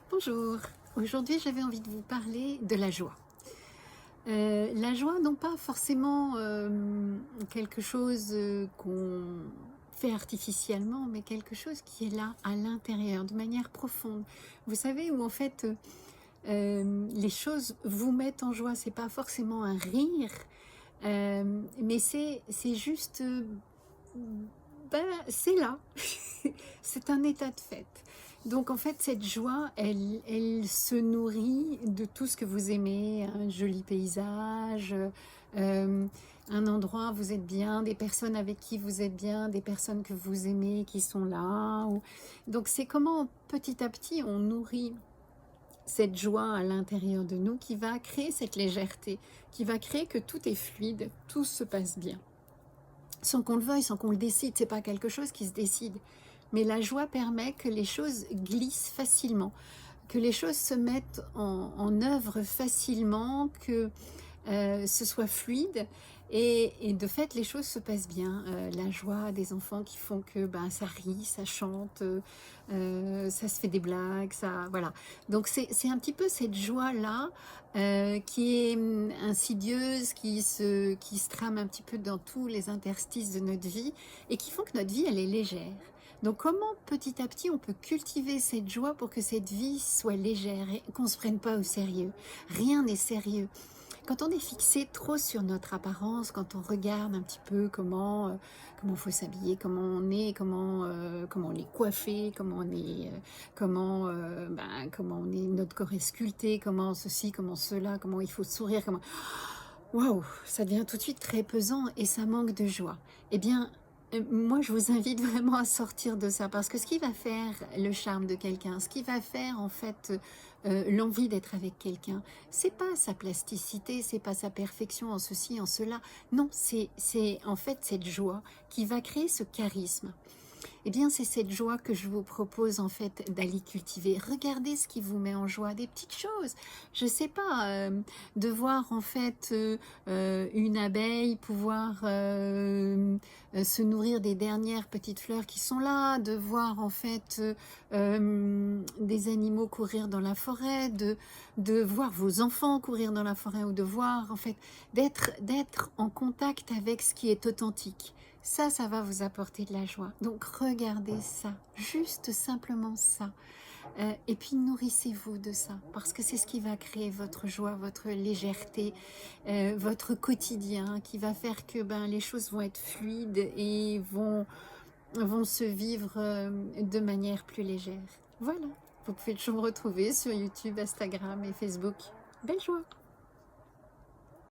Bonjour, aujourd'hui j'avais envie de vous parler de la joie. La joie, non pas forcément quelque chose qu'on fait artificiellement, mais quelque chose qui est là à l'intérieur, de manière profonde. Vous savez, où en fait les choses vous mettent en joie, c'est pas forcément un rire, mais c'est juste, c'est là, c'est un état de fait. Donc en fait, cette joie, elle se nourrit de tout ce que vous aimez, un joli paysage, euh, un endroit où vous êtes bien, des personnes avec qui vous êtes bien, des personnes que vous aimez qui sont là. Donc c'est comment petit à petit on nourrit cette joie à l'intérieur de nous qui va créer cette légèreté, qui va créer que tout est fluide, tout se passe bien. Sans qu'on le veuille, sans qu'on le décide, c'est pas quelque chose qui se décide. Mais la joie permet que les choses glissent facilement, que les choses se mettent en œuvre facilement, que ce soit fluide et de fait les choses se passent bien. La joie des enfants qui font que ça rit, ça chante, ça se fait des blagues, ça voilà. Donc c'est un petit peu cette joie là qui est insidieuse, qui se trame un petit peu dans tous les interstices de notre vie et qui font que notre vie elle est légère. Donc comment petit à petit on peut cultiver cette joie pour que cette vie soit légère et qu'on ne se prenne pas au sérieux. Rien n'est sérieux. Quand on est fixé trop sur notre apparence, quand on regarde un petit peu comment faut s'habiller, comment on est coiffé, comment on est notre corps est sculpté, comment ceci, comment cela, comment il faut sourire, comment waouh, ça devient tout de suite très pesant et ça manque de joie. Eh bien, moi, je vous invite vraiment à sortir de ça parce que ce qui va faire le charme de quelqu'un, ce qui va faire en fait l'envie d'être avec quelqu'un, c'est pas sa plasticité, c'est pas sa perfection en ceci, en cela. Non, c'est en fait cette joie qui va créer ce charisme. Eh bien, c'est cette joie que je vous propose en fait d'aller cultiver. Regardez ce qui vous met en joie, des petites choses. Je sais pas, de voir en fait une abeille pouvoir se nourrir des dernières petites fleurs qui sont là, de voir en fait des animaux courir dans la forêt, de voir vos enfants courir dans la forêt ou de voir en fait d'être en contact avec ce qui est authentique. Ça va vous apporter de la joie. Donc regardez ça, juste simplement ça. Et puis nourrissez-vous de ça, parce que c'est ce qui va créer votre joie, votre légèreté, votre quotidien, qui va faire que les choses vont être fluides et vont se vivre de manière plus légère. Voilà, vous pouvez toujours me retrouver sur YouTube, Instagram et Facebook. Belle joie!